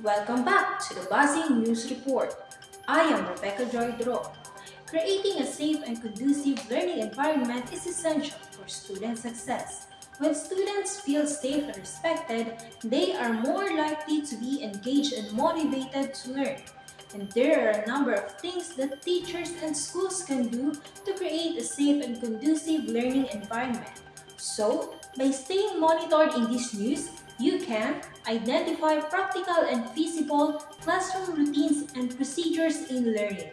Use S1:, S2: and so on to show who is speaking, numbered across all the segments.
S1: Welcome back to the Buzzing News Report. I am Rebecca Joy Dro. Creating a safe and conducive learning environment is essential for student success. When students feel safe and respected, they are more likely to be engaged and motivated to learn. And there are a number of things that teachers and schools can do to create a safe and conducive learning environment. So, by staying monitored in this news, you can identify practical and feasible classroom routines and procedures in learning,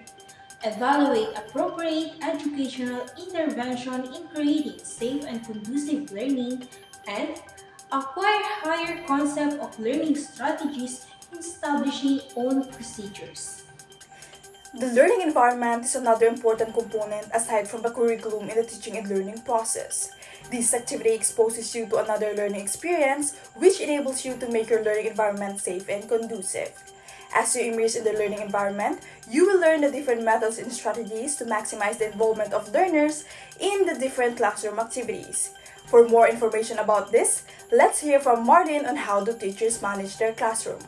S1: evaluate appropriate educational intervention in creating safe and conducive learning, and acquire higher concept of learning strategies in establishing own procedures.
S2: The learning environment is another important component aside from the curriculum in the teaching and learning process. This activity exposes you to another learning experience, which enables you to make your learning environment safe and conducive. As you immerse in the learning environment, you will learn the different methods and strategies to maximize the involvement of learners in the different classroom activities. For more information about this, let's hear from Marlene on how do teachers manage their classroom.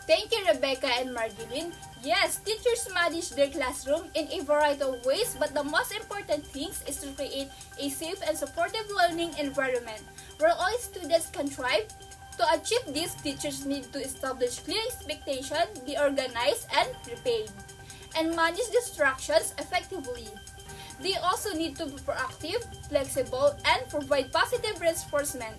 S3: Thank you, Rebecca and Marjeline. Yes, teachers manage their classroom in a variety of ways, but the most important thing is to create a safe and supportive learning environment where all students can thrive. To achieve this, teachers need to establish clear expectations, be organized and prepared, and manage distractions effectively. They also need to be proactive, flexible, and provide positive reinforcement.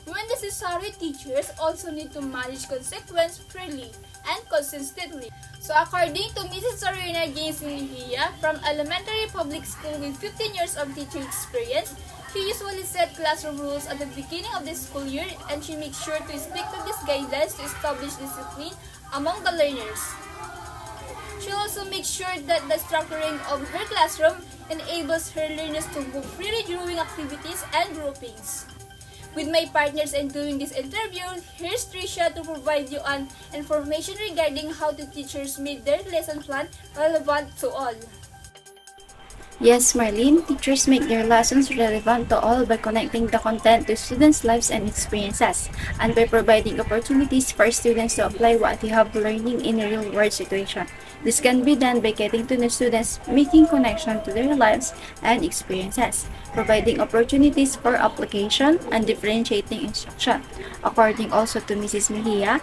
S3: When necessary, teachers also need to manage consequences freely and consistently. So according to Mrs. Sarina James Mejia from Elementary Public School with 15 years of teaching experience, she usually set classroom rules at the beginning of the school year and she makes sure to stick to these guidelines to establish discipline among the learners. She also makes sure that the structuring of her classroom enables her learners to move freely during activities and groupings. With my partners in doing this interview, here's Tricia to provide you an information regarding how the teachers made their lesson plan relevant to all.
S4: Yes, Marlene, teachers make their lessons relevant to all by connecting the content to students' lives and experiences, and by providing opportunities for students to apply what they have learning in a real-world situation. This can be done by getting to know students, making connection to their lives and experiences, providing opportunities for application, and differentiating instruction. According also to Mrs. Mejia,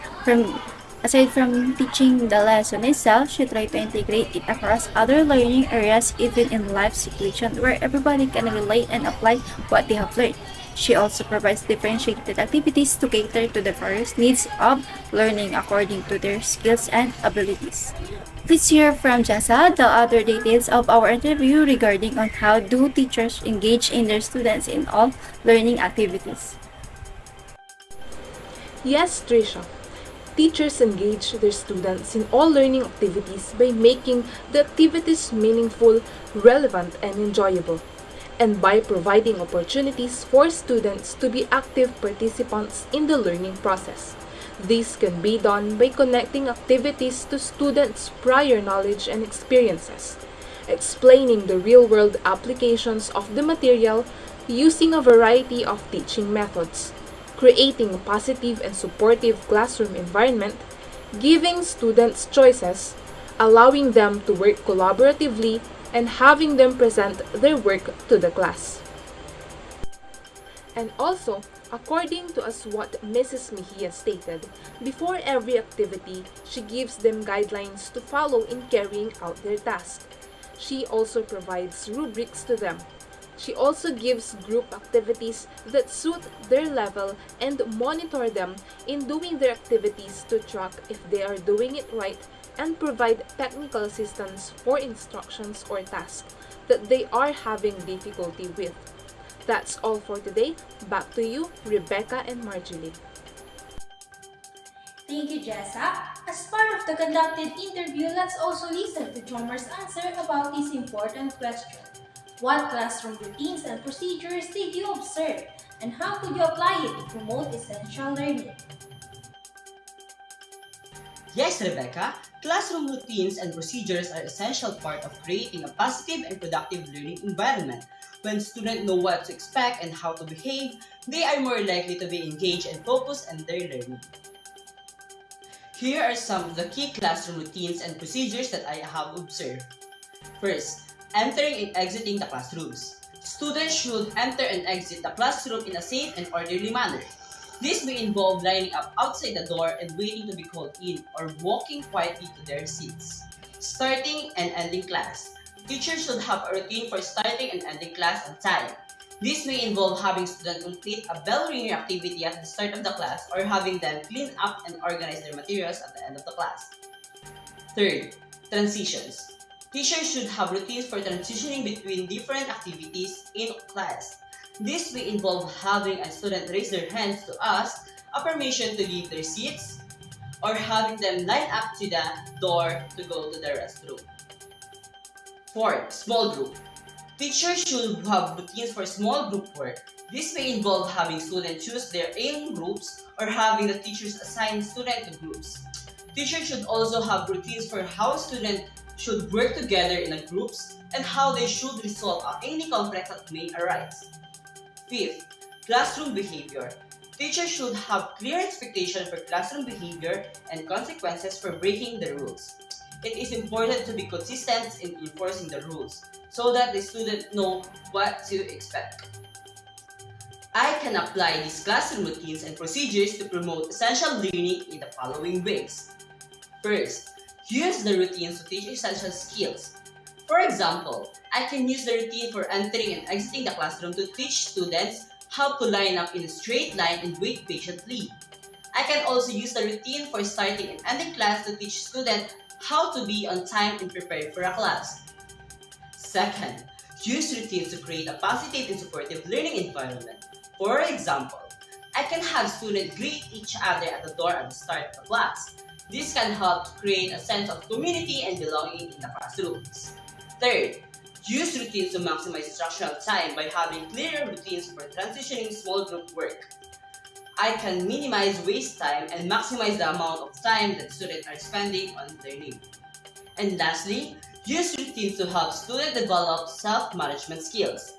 S4: aside from teaching the lesson itself, she tried to integrate it across other learning areas, even in life situations where everybody can relate and apply what they have learned. She also provides differentiated activities to cater to the various needs of learning according to their skills and abilities. Please hear from Jessa the other details of our interview regarding on how do teachers engage in their students in all learning activities.
S5: Yes, Trisha. Teachers engage their students in all learning activities by making the activities meaningful, relevant, and enjoyable, and by providing opportunities for students to be active participants in the learning process. This can be done by connecting activities to students' prior knowledge and experiences, explaining the real-world applications of the material using a variety of teaching methods, creating a positive and supportive classroom environment, giving students choices, allowing them to work collaboratively, and having them present their work to the class. And also, according to as what Mrs. Mejia stated, before every activity, she gives them guidelines to follow in carrying out their task. She also provides rubrics to them. She also gives group activities that suit their level and monitor them in doing their activities to track if they are doing it right and provide technical assistance for instructions or tasks that they are having difficulty with. That's all for today. Back to you, Rebecca and Marjorie.
S1: Thank you, Jessa. A As part of the conducted interview, let's also listen to Jomar's answer about this important question. What classroom routines and procedures did you observe, and how could you apply it to promote essential learning?
S6: Yes, Rebecca, classroom routines and procedures are essential part of creating a positive and productive learning environment. When students know what to expect and how to behave, they are more likely to be engaged and focused on their learning. Here are some of the key classroom routines and procedures that I have observed. First, entering and exiting the classrooms. Students should enter and exit the classroom in a safe and orderly manner. This may involve lining up outside the door and waiting to be called in or walking quietly to their seats. Starting and ending class. Teachers should have a routine for starting and ending class on time. This may involve having students complete a bell ringing activity at the start of the class or having them clean up and organize their materials at the end of the class. Third, transitions. Teachers should have routines for transitioning between different activities in class. This may involve having a student raise their hands to ask a permission to leave their seats or having them line up to the door to go to the restroom. Fourth, small group. Teachers should have routines for small group work. This may involve having students choose their own groups or having the teachers assign students to groups. Teachers should also have routines for how students should work together in groups and how they should resolve any conflict that may arise. Fifth, classroom behavior. Teachers should have clear expectations for classroom behavior and consequences for breaking the rules. It is important to be consistent in enforcing the rules so that the students know what to expect. I can apply these classroom routines and procedures to promote essential learning in the following ways. First, use the routines to teach essential skills. For example, I can use the routine for entering and exiting the classroom to teach students how to line up in a straight line and wait patiently. I can also use the routine for starting and ending class to teach students how to be on time and prepared for a class. Second, use routines to create a positive and supportive learning environment. For example, I can have students greet each other at the door at the start of the class. This can help to create a sense of community and belonging in the classrooms. Third, use routines to maximize instructional time by having clear routines for transitioning small group work. I can minimize waste time and maximize the amount of time that students are spending on learning. And lastly, use routines to help students develop self-management skills.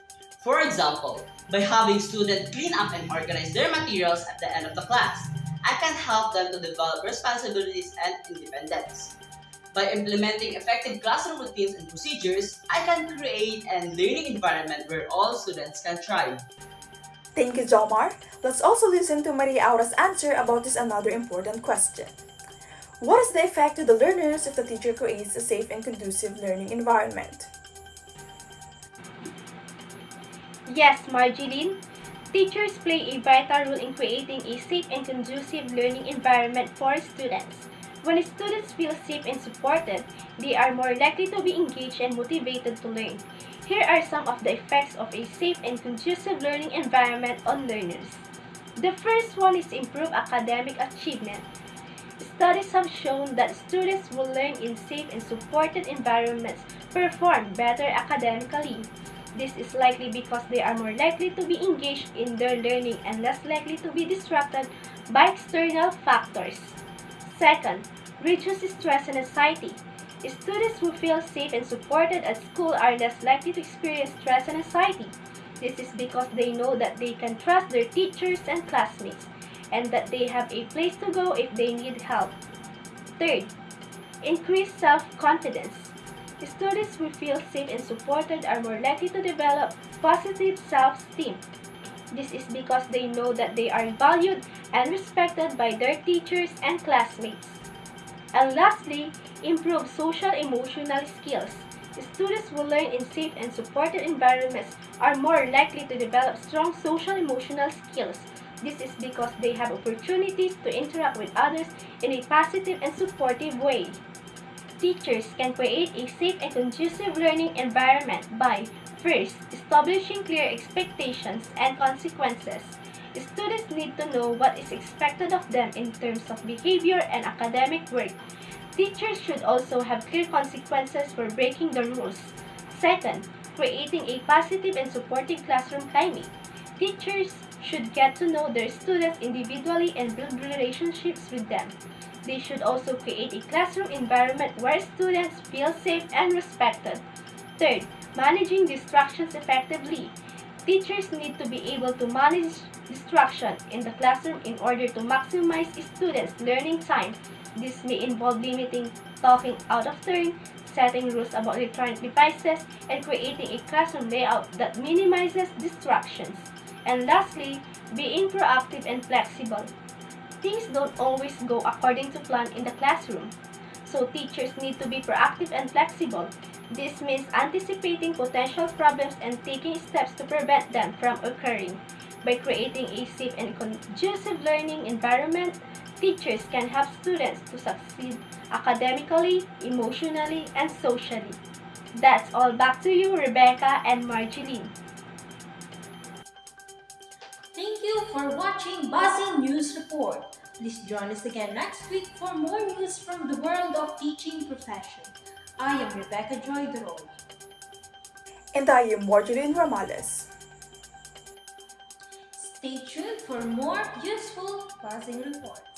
S6: For example, by having students clean up and organize their materials at the end of the class, I can help them to develop responsibilities and independence. By implementing effective classroom routines and procedures, I can create a learning environment where all students can thrive.
S2: Thank you, Jomar. Let's also listen to Maria Aura's answer about this another important question. What is the effect to the learners if the teacher creates a safe and conducive learning environment?
S7: Yes, Marjeline. Teachers play a vital role in creating a safe and conducive learning environment for students. When students feel safe and supported, they are more likely to be engaged and motivated to learn. Here are some of the effects of a safe and conducive learning environment on learners. The first one is improved academic achievement. Studies have shown that students who learn in safe and supported environments perform better academically. This is likely because they are more likely to be engaged in their learning and less likely to be distracted by external factors. Second, reduce stress and anxiety. Students who feel safe and supported at school are less likely to experience stress and anxiety. This is because they know that they can trust their teachers and classmates, and that they have a place to go if they need help. Third, increase self-confidence. Students who feel safe and supported are more likely to develop positive self-esteem. This is because they know that they are valued and respected by their teachers and classmates. And lastly, improve social emotional skills. Students who learn in safe and supported environments are more likely to develop strong social emotional skills. This is because they have opportunities to interact with others in a positive and supportive way. Teachers can create a safe and conducive learning environment by, first, establishing clear expectations and consequences. Students need to know what is expected of them in terms of behavior and academic work. Teachers should also have clear consequences for breaking the rules. Second, creating a positive and supportive classroom climate. Teachers should get to know their students individually and build relationships with them. They should also create a classroom environment where students feel safe and respected. Third, managing distractions effectively. Teachers need to be able to manage distraction in the classroom in order to maximize students' learning time. This may involve limiting talking out of turn, setting rules about electronic devices, and creating a classroom layout that minimizes distractions. And lastly, being proactive and flexible. Things don't always go according to plan in the classroom, so teachers need to be proactive and flexible. This means anticipating potential problems and taking steps to prevent them from occurring. By creating a safe and conducive learning environment, teachers can help students to succeed academically, emotionally, and socially. That's all. Back to you, Rebecca and Marjeline.
S1: Thank you for watching Buzzing News Report. Please join us again next week for more news from the world of teaching profession. I am Rebecca Joy Duro.
S2: And I am Marjorie Ramales.
S1: Stay tuned for more useful Buzzing Reports.